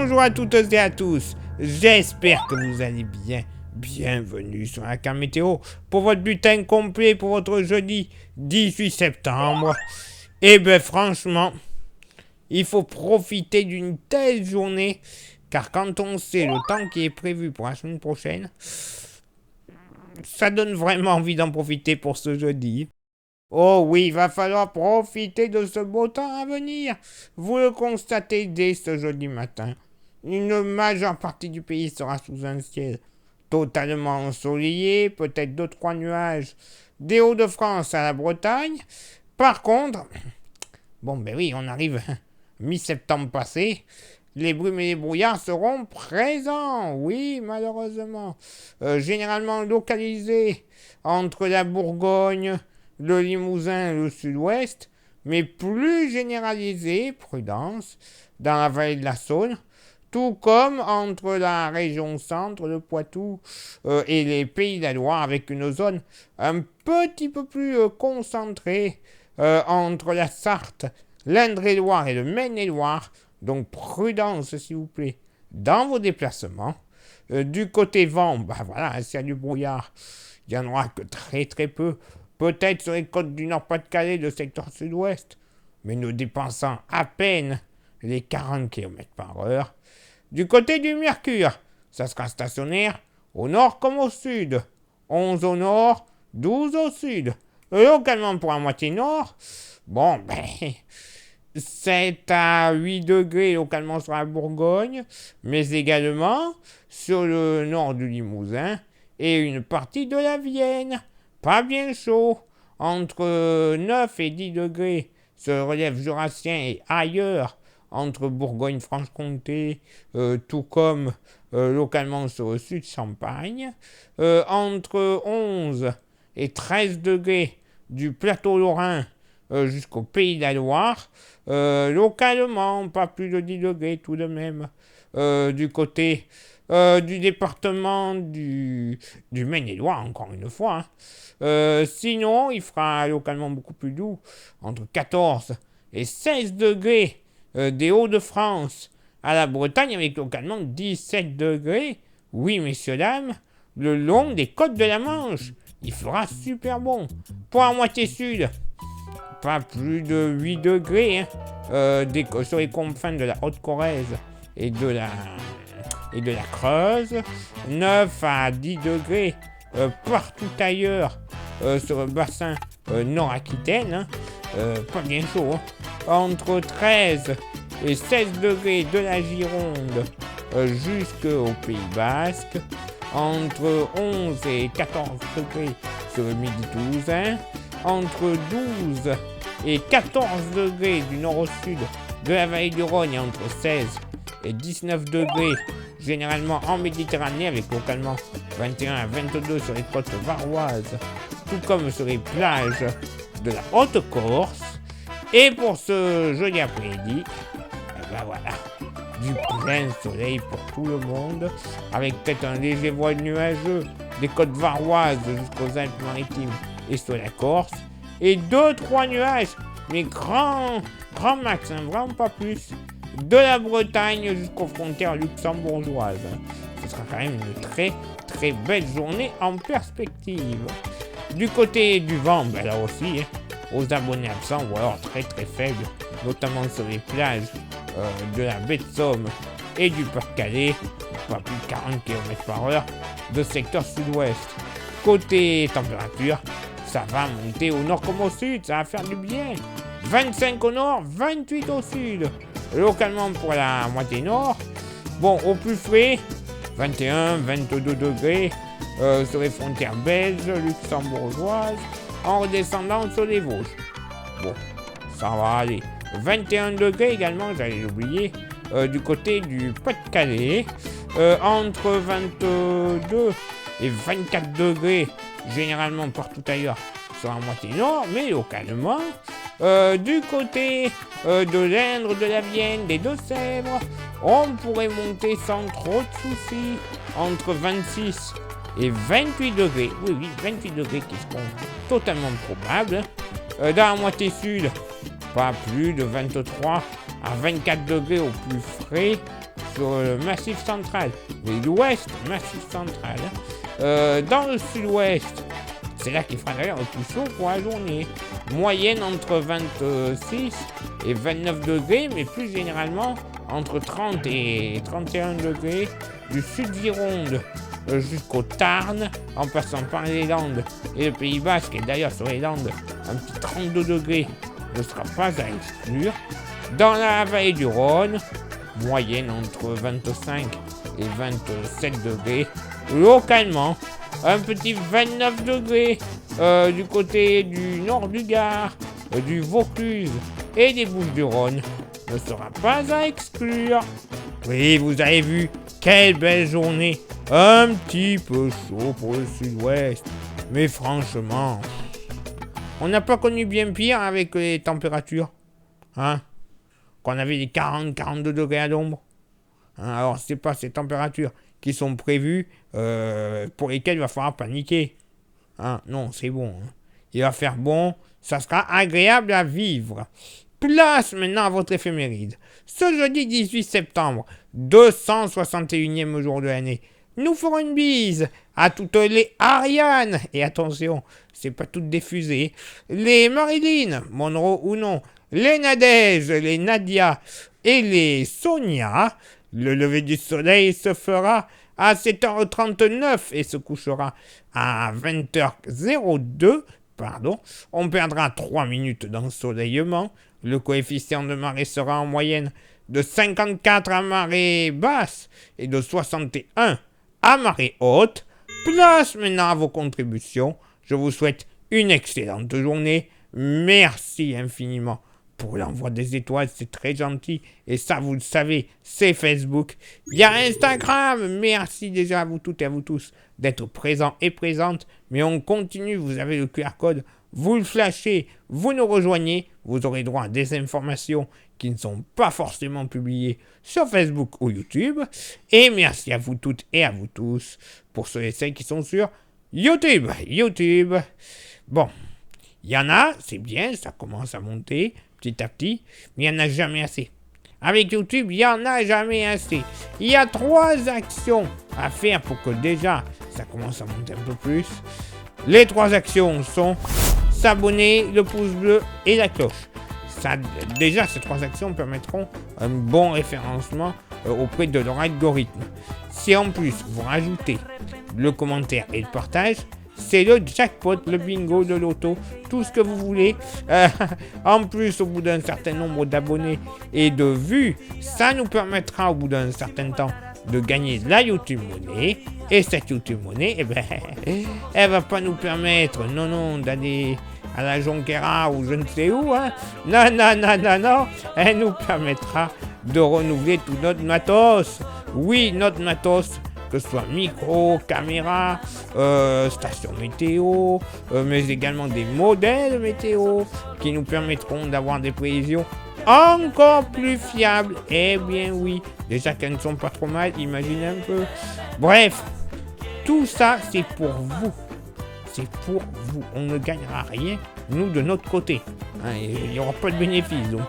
Bonjour à toutes et à tous, j'espère que vous allez bien. Bienvenue sur la carte météo pour votre bulletin complet pour votre jeudi 18 septembre. Et ben franchement, il faut profiter d'une telle journée, car quand on sait le temps qui est prévu pour la semaine prochaine, ça donne vraiment envie d'en profiter pour ce jeudi. Oh oui, il va falloir profiter de ce beau temps à venir. Vous le constatez dès ce jeudi matin. Une majeure partie du pays sera sous un ciel totalement ensoleillé, peut-être 2-3 nuages des Hauts-de-France à la Bretagne. Par contre, on arrive mi-septembre passé, les brumes et les brouillards seront présents, oui, malheureusement. Généralement localisés entre la Bourgogne, le Limousin et le Sud-Ouest, mais plus généralisés, prudence, dans la vallée de la Saône, tout comme entre la région centre, le Poitou et les Pays de la Loire, avec une zone un petit peu plus concentrée entre la Sarthe, l'Indre-et-Loire et le Maine-et-Loire. Donc prudence s'il vous plaît dans vos déplacements. Du côté vent, s'il y a du brouillard, il n'y en aura que très très peu. Peut-être sur les côtes du Nord-Pas-de-Calais, le secteur sud-ouest, mais ne dépensant à peine les 40 km/h. Du côté du Mercure, ça sera stationnaire au nord comme au sud. 11 au nord, 12 au sud. Localement pour la moitié nord, 7 à 8 degrés localement sur la Bourgogne, mais également sur le nord du Limousin et une partie de la Vienne. Pas bien chaud, entre 9 et 10 degrés sur le relief jurassien et ailleurs, entre Bourgogne-Franche-Comté, tout comme localement sur le sud Champagne, entre 11 et 13 degrés du plateau lorrain jusqu'au Pays de la Loire, localement pas plus de 10 degrés tout de même, du côté du département du Maine-et-Loire, encore une fois. Sinon, il fera localement beaucoup plus doux, entre 14 et 16 degrés des Hauts-de-France à la Bretagne, avec localement 17 degrés. Oui, messieurs, dames, le long des côtes de la Manche, il fera super bon. Pour la moitié sud, pas plus de 8 degrés sur les confins de la Haute-Corrèze et de la Creuse, 9 à 10 degrés partout ailleurs sur le bassin Nord-Aquitaine, pas bien chaud, entre 13 et 16 degrés de la Gironde jusqu'au Pays Basque, entre 11 et 14 degrés sur le Midi Toulousain, entre 12 et 14 degrés du nord au sud de la vallée du Rhône et entre 16 et 19 degrés généralement en Méditerranée, avec localement 21 à 22 sur les côtes varoises, tout comme sur les plages de la Haute-Corse. Et pour ce jeudi après-midi, du plein soleil pour tout le monde, avec peut-être un léger voile nuageux des côtes varoises jusqu'aux Alpes-Maritimes et sur la Corse, et 2-3 nuages, mais grand max, vraiment pas plus, de la Bretagne jusqu'aux frontières luxembourgeoises. Ce sera quand même une très très belle journée en perspective. Du côté du vent, là aussi, aux abonnés absents ou alors très très faibles, notamment sur les plages de la baie de Somme et du Pas-de-Calais, pas plus de 40 km/h de secteur sud-ouest. Côté température, ça va monter au nord comme au sud, ça va faire du bien. 25 au nord, 28 au sud. Localement pour la moitié nord, au plus frais, 21, 22 degrés sur les frontières belges, luxembourgeoises, en redescendant sur les Vosges. Ça va aller. 21 degrés également, j'allais l'oublier, du côté du Pas-de-Calais, entre 22 et 24 degrés, généralement partout ailleurs sur la moitié nord, mais localement, du côté de l'Indre, de la Vienne, des Deux-Sèvres, on pourrait monter sans trop de soucis, entre 26 et 28 degrés, oui, 28 degrés qui seront totalement probables. Dans la moitié sud, pas plus de 23 à 24 degrés au plus frais sur le massif central, mais l'ouest, massif central. Dans le sud-ouest, c'est là qu'il fera d'ailleurs le plus chaud pour la journée. Moyenne entre 26 et 29 degrés, mais plus généralement entre 30 et 31 degrés du sud Gironde jusqu'au Tarn, en passant par les Landes et le Pays Basque, et d'ailleurs sur les Landes, un petit 32 degrés ne sera pas à exclure. Dans la vallée du Rhône, moyenne entre 25 et 27 degrés. Localement, un petit 29 degrés du côté du nord du Gard, du Vaucluse et des Bouches-du-Rhône ne sera pas à exclure. Oui, vous avez vu, quelle belle journée. Un petit peu chaud pour le sud-ouest, mais franchement, on n'a pas connu bien pire avec les températures, hein, qu'on avait les 40-42 degrés à l'ombre. Hein, alors, c'est pas ces températures qui sont prévues pour lesquelles il va falloir paniquer. Hein, non, c'est bon. Hein. Il va faire bon, ça sera agréable à vivre. Place maintenant à votre éphéméride. Ce jeudi 18 septembre, 261e jour de l'année, nous ferons une bise à toutes les Ariane. Et attention, c'est pas toutes des fusées. Les Marilyn, Monroe ou non, les Nadège, les Nadia et les Sonia. Le lever du soleil se fera à 7h39 et se couchera à 20h02. On perdra 3 minutes d'ensoleillement. Le coefficient de marée sera en moyenne de 54 à marée basse et de 61 à marée haute. Place maintenant à vos contributions. Je vous souhaite une excellente journée. Merci infiniment pour l'envoi des étoiles, c'est très gentil. Et ça, vous le savez, c'est Facebook. Il y a Instagram. Merci déjà à vous toutes et à vous tous d'être présents et présentes. Mais on continue, vous avez le QR code. Vous le flashez, vous nous rejoignez. Vous aurez droit à des informations qui ne sont pas forcément publiées sur Facebook ou YouTube. Et merci à vous toutes et à vous tous pour ceux et celles qui sont sur YouTube. Bon, il y en a, c'est bien, ça commence à monter petit à petit, mais il n'y en a jamais assez. Avec YouTube, il n'y en a jamais assez. Il y a 3 actions à faire pour que déjà, ça commence à monter un peu plus. Les 3 actions sont s'abonner, le pouce bleu et la cloche. Ça, déjà, ces 3 actions permettront un bon référencement auprès de leur algorithme. Si en plus, vous rajoutez le commentaire et le partage, c'est le jackpot, le bingo de l'auto, tout ce que vous voulez. En plus, au bout d'un certain nombre d'abonnés et de vues, ça nous permettra au bout d'un certain temps de gagner la YouTube Money. Et cette YouTube Money, elle va pas nous permettre, non, d'aller à la Jonquera ou je ne sais où. Hein. Non. Elle nous permettra de renouveler tout notre matos. Oui, notre matos. Que ce soit micro, caméra, station météo, mais également des modèles météo qui nous permettront d'avoir des prévisions encore plus fiables. Eh bien oui, déjà qu'elles ne sont pas trop mal, imaginez un peu. Bref, tout ça c'est pour vous. C'est pour vous. On ne gagnera rien, nous, de notre côté. Hein, il n'y aura pas de bénéfice, donc...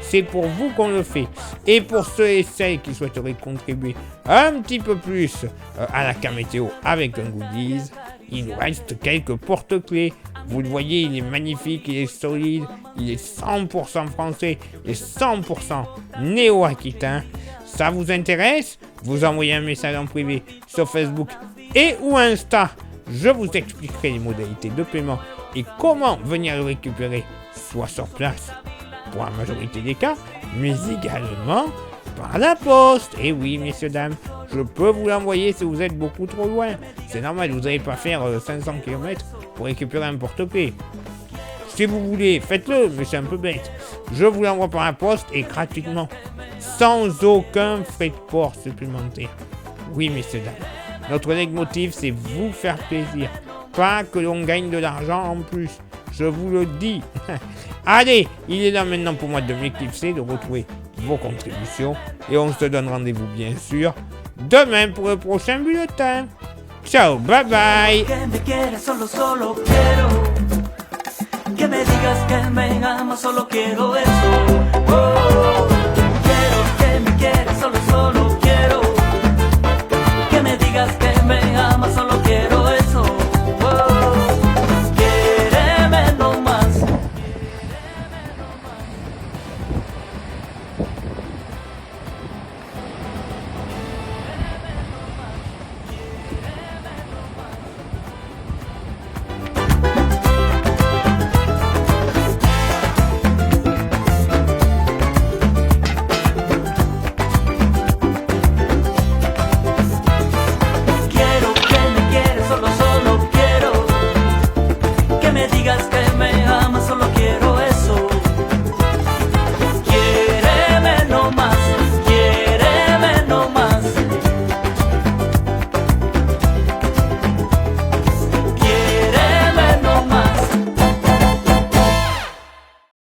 c'est pour vous qu'on le fait. Et pour ceux et celles qui souhaiteraient contribuer un petit peu plus à la carte météo avec un goodies, il nous reste quelques porte-clés. Vous le voyez, il est magnifique, il est solide, il est 100% français et 100% néo-aquitain. Ça vous intéresse? Vous envoyez un message en privé sur Facebook et ou Insta. Je vous expliquerai les modalités de paiement et comment venir le récupérer, soit sur place pour la majorité des cas, mais également par la poste. Et oui, messieurs, dames, je peux vous l'envoyer si vous êtes beaucoup trop loin. C'est normal, vous n'allez pas faire 500 km pour récupérer un porte-clés. Si vous voulez, faites-le, mais c'est un peu bête. Je vous l'envoie par la poste et gratuitement, sans aucun frais de port supplémentaire. Oui, messieurs, dames, notre leitmotiv, c'est vous faire plaisir, pas que l'on gagne de l'argent en plus. Je vous le dis. Allez, il est là maintenant pour moi de m'éclipser, de retrouver vos contributions. Et on se donne rendez-vous bien sûr demain pour le prochain bulletin. Ciao, bye bye. Que me digas que me amas, solo quiero eso. Oh.